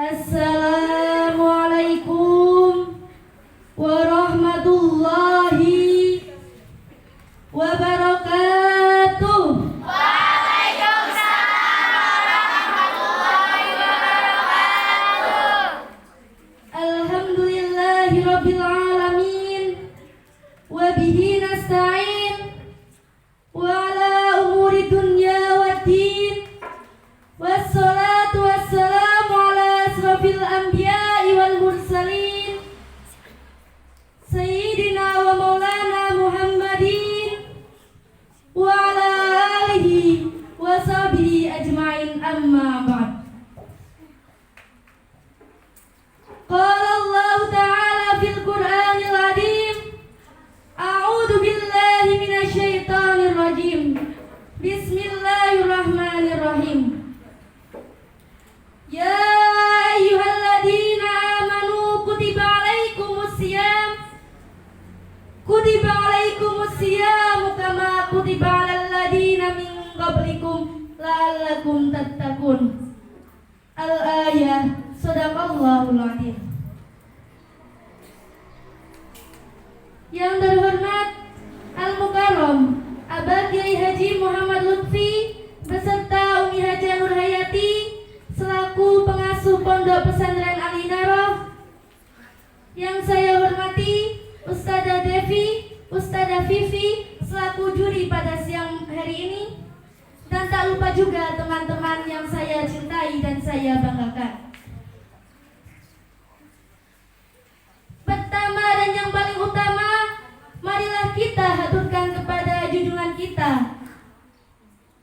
Assalamualaikum warahmatullahi wabarakatuh. Alhamdulillahirabbil alamin wa bihi nasta'in wa ala umuri dunya waddin wassalatu wassalamu ala asrafil anbiya'i wal mursalin sayyidina wa maulana Muhammadin wa ala alihi wa sahbihi ajma'in, amma ba'd. Qala Allah ta'ala fil Qur'anil Azim, a'udzu billahi minasyaitonir rajim. Bismillahirrahmanirrahim. Ya ayyuhalladzina amanu kutiba alaikumus siyam kama kutiba alal ladzina min qablikum la'allakum tattaqun. Al-ayah. Shadaqallahul adzim. Yang terhormat Al-Mukarram Abah Kiai Haji Muhammad Lutfi beserta Umi Haja Nurhayati selaku pengasuh Pondok Pesantren Al-Inarah. Yang saya hormati Ustadzah Devi, Ustadzah Vivi selaku juri pada siang hari ini, dan tak lupa juga teman-teman yang saya cintai dan saya banggakan. Pertama dan yang paling utama, marilah kita haturkan kepada junjungan kita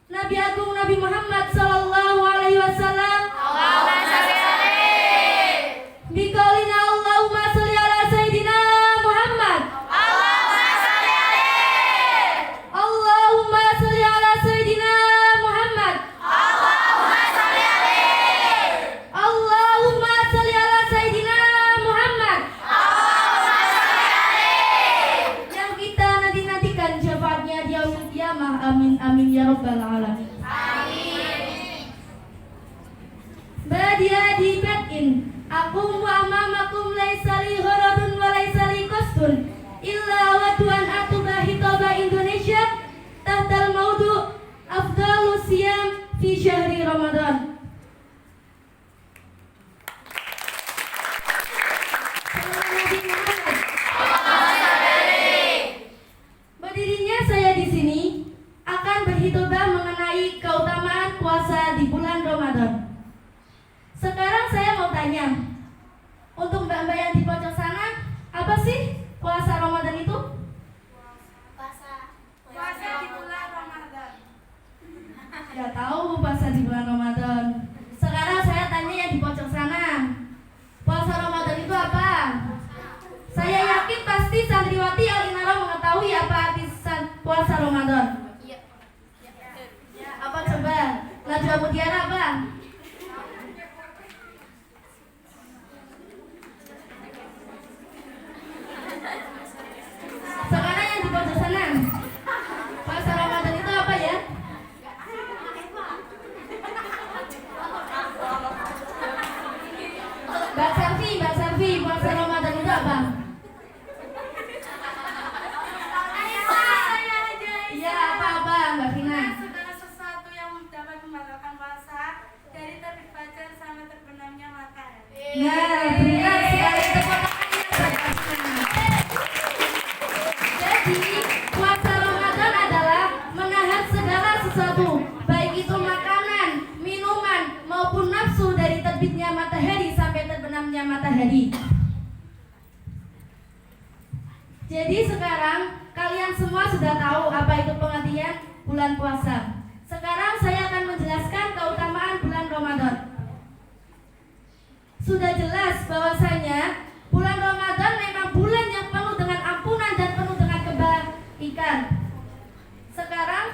Nabi Agung Nabi Muhammad sallallahu alaihi wasallam. Allahumma shalli alaihi. Biqaulina Allahumma shalli ala sayyidina Muhammad. Allahumma shalli alaihi. Allahumma shalli ala sayyidina Muhammad. Allahumma shalli alaihi. Allahumma shalli ala sayyidina Muhammad. Yang kita nanti-nantikan syafaatnya di yaumil qiyamah. Amin amin ya rabbal alamin. Amin. Badia di batin, aku amamakum laisa li gharadun wa laisa li qasdun illa wadwan atuba hitaba Indonesia tahtal maudu afdalus siyam fi syahri Ramadan. Berdirinya saya di sini akan berhitbah mengenai keutamaan puasa di bulan Ramadan. Sekarang saya mau tanya, untuk mbak-mbak yang di pojok sana, apa sih puasa Ramadan itu? Puasa di bulan Ramadan. Ya tahu puasa di bulan Ramadan. Sekarang saya tanya yang di pojok sana, puasa Ramadan itu apa? Saya yakin pasti santriwati Al-Inarah mengetahui apa arti puasa Ramadan. Apa coba? Najwa Mutiara apa? Sekarang yang di pojok sana, puasa Ramadan itu apa ya? Mbak Selvi, puasa Ramadan itu apa? Iya, apa Mbak Vina? Segala sesuatu yang dapat membatalkan puasa dari terbit fajar sampai terbenamnya matahari. Nah, benar sekali, tepuk tangannya. Jadi, puasa Ramadan adalah menahan segala sesuatu, baik itu makanan, minuman, maupun nafsu dari terbitnya matahari sampai terbenamnya matahari. Jadi sekarang kalian semua sudah tahu apa itu pengertian bulan puasa. Sekarang saya akan menjelaskan keutamaan bulan Ramadan. Sudah jelas bahwasanya bulan Ramadan memang bulan yang penuh dengan ampunan dan penuh dengan kebaikan. Sekarang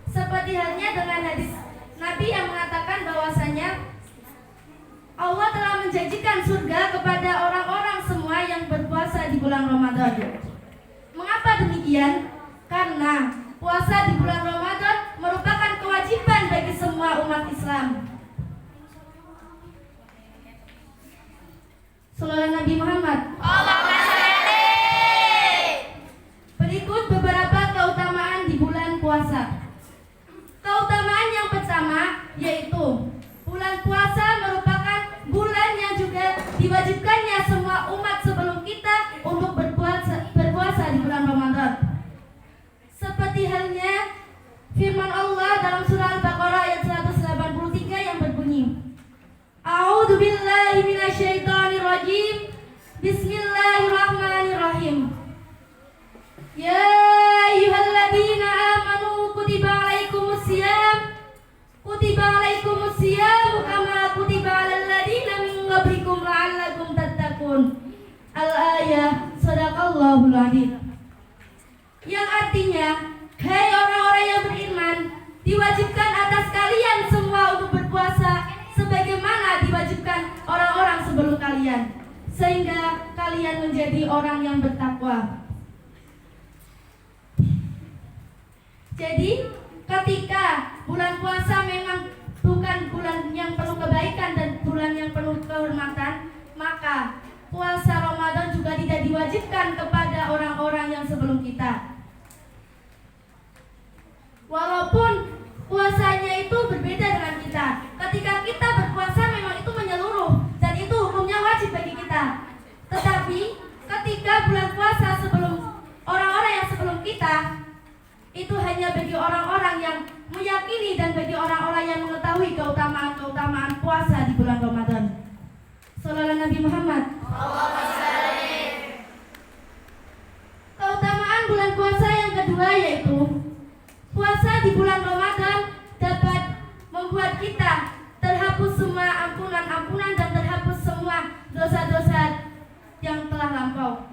seperti halnya dengan hadis Nabi yang mengatakan bahwasanya Allah telah menjanjikan surga kepada orang-orang semua yang berpuasa di bulan Ramadan. Mengapa demikian? Karena puasa di bulan Ramadan merupakan kewajiban bagi semua umat Islam. Sallallahu Nabi Muhammad. Berikut beberapa keutamaan di bulan puasa. Keutamaan yang pertama yaitu bulan puasa merupakan bulan yang juga diwajibkannya semua umat sebelum kita untuk berpuasa di bulan Ramadan. Seperti halnya firman Allah dalam surah Al-Baqarah ayat 183 yang berbunyi, A'udzu billahi minasyaitonir rajim. Bismillahirrahmanirrahim. Ya ayyuhalladzina amanu kutiba alaikumusiyam kama kutiba alal ladzina min qablikum la'allakum tattaqun. Al-ayah. Shadaqallahul adzim. Yang artinya, hai orang-orang yang beriman, diwajibkan atas kalian semua untuk berpuasa sebagaimana diwajibkan orang-orang sebelum kalian, sehingga kalian menjadi orang yang bertakwa. Jadi, ketika bulan puasa memang bukan bulan yang penuh kebaikan dan bulan yang penuh kehormatan, maka puasa Ramadan juga tidak diwajibkan kepada orang-orang yang sebelum kita. Walaupun puasanya itu berbeda dengan kita. Ketika kita berpuasa memang itu menyeluruh dan itu hukumnya wajib bagi kita. Tetapi ketika bulan puasa sebelum orang-orang yang sebelum kita, itu hanya bagi orang-orang yang meyakini dan bagi orang-orang yang mengetahui keutamaan-keutamaan puasa di bulan Ramadan. Sallallahu Nabi Muhammad. Keutamaan bulan puasa yang kedua yaitu puasa di bulan Ramadan dapat membuat kita terhapus semua ampunan-ampunan dan terhapus semua dosa-dosa yang telah lampau.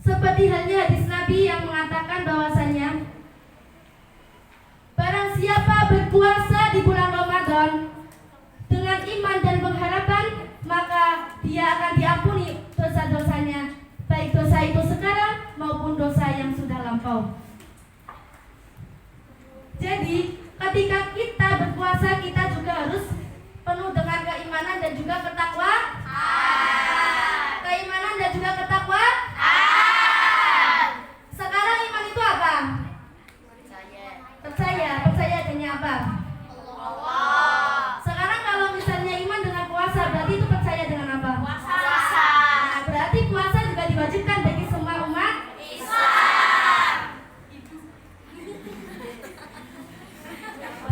Seperti halnya hadis Nabi yang mengatakan bahwasanya barang siapa berpuasa di bulan Ramadan dengan iman dan pengharapan, maka dia akan diampuni dosa-dosanya, baik dosa itu sekarang maupun dosa yang sudah lampau. Jadi, ketika kita berpuasa, kita juga harus penuh dengan keimanan dan juga ketakwaan. Keimanan dan juga ketakwaan. Sekarang iman itu apa? Percaya dengan apa? Sekarang kalau misalnya iman dengan puasa, berarti itu percaya dengan apa? Puasa. Nah, berarti puasa juga diwajibkan bagi semua umat Islam.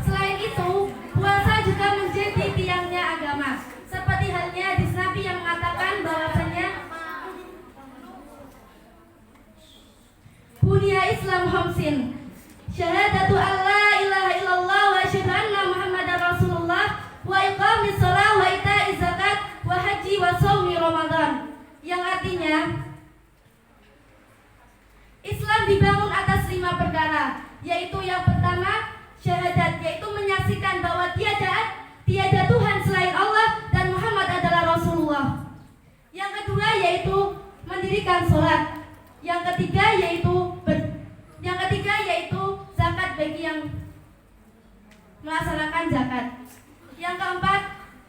Selain itu, puasa juga menjadi tiangnya agama. Seperti halnya hadis Nabi yang mengatakan bahwasanya Bunya Islam khamsin. Syahadatu alla ilaha illallah wa asyhadu anna Muhammadar Rasulullah wa iqamis shalah wa ita'iz zakat wa haji wa shaumi Ramadan. Yang artinya Islam dibangun atas 5 perkara, yaitu yang pertama syahadat, yaitu menyaksikan bahwa tiada Tuhan selain Allah dan Muhammad adalah Rasulullah. Yang kedua yaitu mendirikan sholat. Yang ketiga yaitu zakat bagi yang melaksanakan zakat. Yang keempat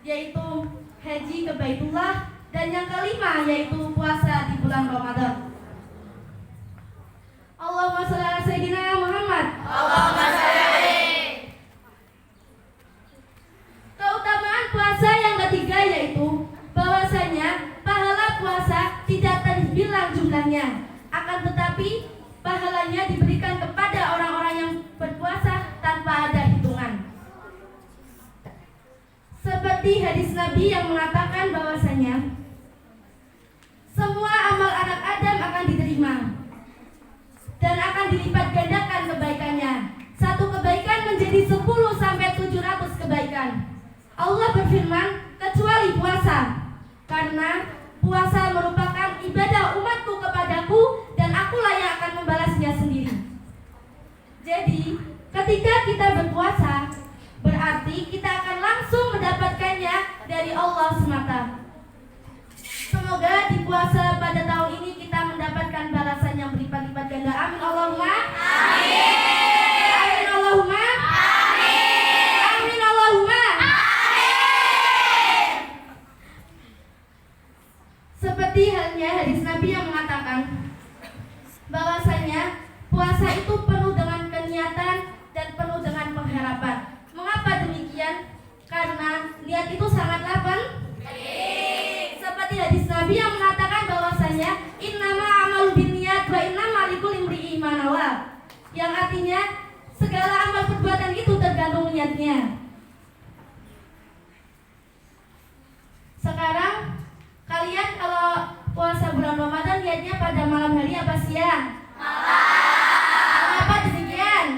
yaitu haji ke Baitullah, dan yang kelima yaitu puasa di bulan Ramadan. Allahumma shalli ala sayyidina Muhammad. Allahumma shalli alaihi. Keutamaan puasa yang ketiga yaitu bahwasanya pahala puasa tidak terbilang jumlahnya, akan tetapi pahalanya diberikan kepada orang-orang yang berpuasa tanpa ada hitungan. Seperti hadis Nabi yang mengatakan bahwasanya semua amal anak Adam akan diterima dan akan dilipat gandakan kebaikannya. Satu kebaikan menjadi 10 sampai 700 kebaikan. Allah berfirman, kecuali puasa, karena puasa merupakan ibadah umatku kepadaku dan akulah yang akan membalasnya sendiri. Jadi, ketika kita berpuasa, berarti kita akan langsung mendapatkannya dari Allah semata. Semoga di puasa pada tahun ini kita mendapatkan balasan yang berlipat-lipat ganda. Amin Allahumma. Amin. Amin Allahumma. Amin. Amin Allahumma. Amin. karena niat itu sangatlah penting. Seperti hadis Nabi yang mengatakan bahwasanya innama amalu binniyat wa innama likulli imri'in ma nawa. Yang artinya segala amal perbuatan itu tergantung niatnya. Sekarang kalian kalau puasa bulan Ramadan niatnya pada malam hari apa siang? Malam. Kenapa demikian?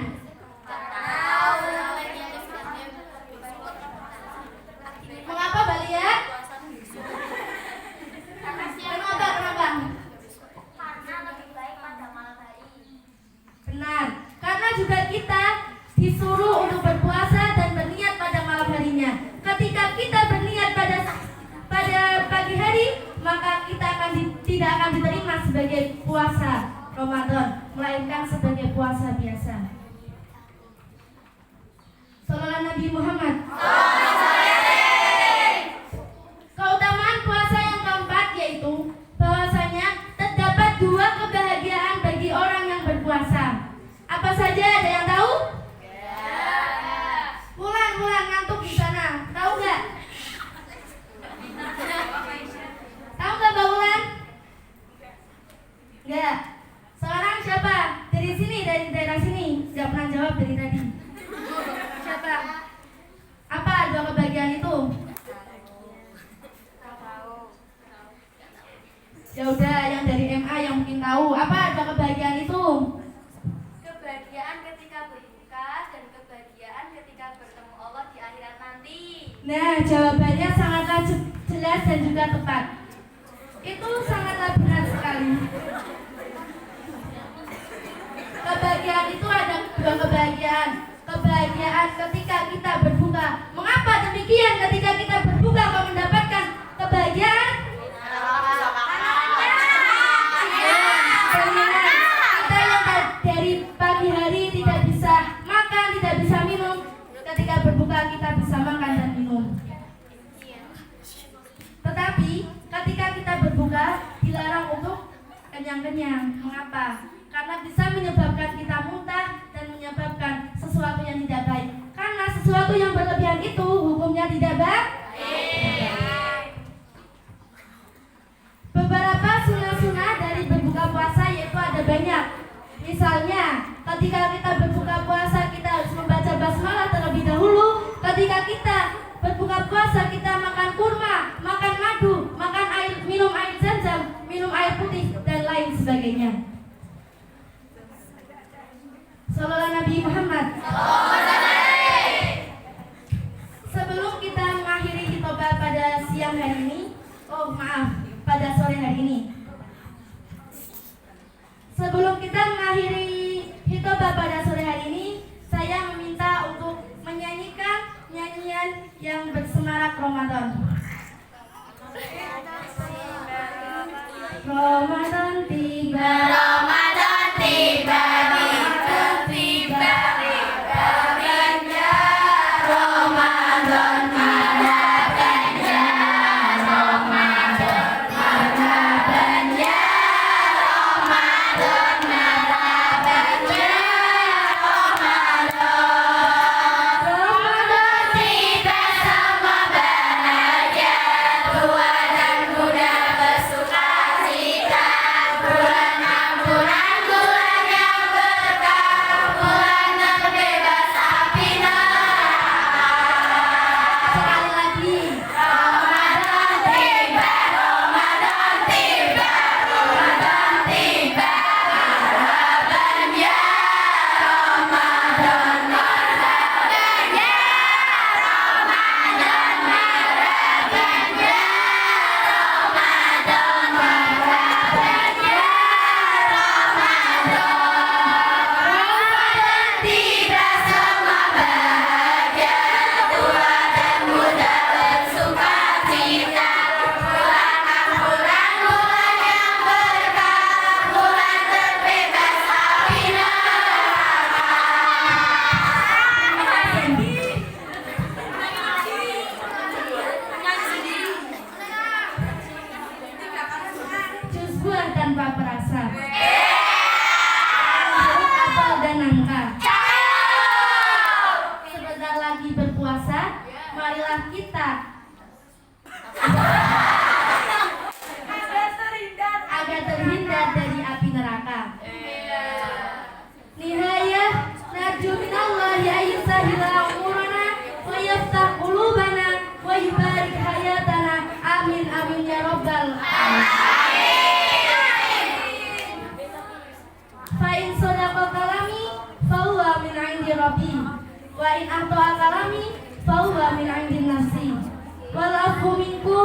Mengapa Balia? Kenapa? Karena lebih baik pada malam hari. Benar. Karena juga kita disuruh untuk berpuasa dan berniat pada malam harinya. Ketika kita berniat pada pagi hari, maka kita tidak akan diterima sebagai puasa Ramadan, melainkan sebagai puasa biasa. Sallallahu Nabi Muhammad. Keutamaan puasa yang keempat yaitu bahwasanya terdapat dua kebahagiaan bagi orang yang berpuasa. Apa saja, ada yang tahu? Mulan ngantuk di sana. Tahu nggak? Tahu nggak Mbak Wulan? Nggak. Sekarang siapa? Dari sini, dari daerah sini. Nggak pernah jawab dari tadi. Siapa? Apa dua kebahagiaan itu? Ya udah, yang dari MA yang mungkin tahu. Apa dua kebahagiaan itu? Kebahagiaan ketika berbuka dan kebahagiaan ketika bertemu Allah di akhirat nanti. Nah, jawabannya sangatlah jelas dan juga tepat. Itu sangatlah benar sekali. Kebahagiaan itu ada dua kebahagiaan. Kebahagiaan ketika kita berbuka. Mengapa demikian? Ketika kita berbuka kau mendapatkan kebahagiaan? Kita yang dari pagi hari tidak bisa makan, tidak bisa minum. Ketika berbuka kita bisa makan dan minum. Tetapi ketika kita berbuka dilarang untuk kenyang-kenyang. Mengapa? Karena bisa menyebabkan kita muntah dan menyebabkan sesuatu yang tidak baik. Karena sesuatu yang berlebihan itu hukumnya tidak baik. Beberapa sunnah-sunnah dari berbuka puasa yaitu ada banyak. Misalnya, ketika kita berbuka puasa kita harus membaca basmalah terlebih dahulu. Ketika kita berbuka puasa kita makan kurma, makan madu, makan air, minum air zam-zam, minum air putih dan lain sebagainya. Sallallahu Nabi Muhammad. Sebelum kita mengakhiri khutbah pada siang hari ini, pada sore hari ini. Sebelum kita mengakhiri khutbah pada sore hari ini, saya meminta untuk menyanyikan nyanyian yang bersemarak Ramadan. Ramadan tiba. Ramadan tiba. marilah kita agar terhindar dari api neraka. Nihayah narju minallahi ayyusahila umurana wa yaftah qulubana wa yubarik hayatana. Amin amin ya rabbal alamin. Fa in sadaqa kalami fa huwa min 'indi rabbi wa in ahta'a kalami fa huwa min 'indi nafsi wal afu minkum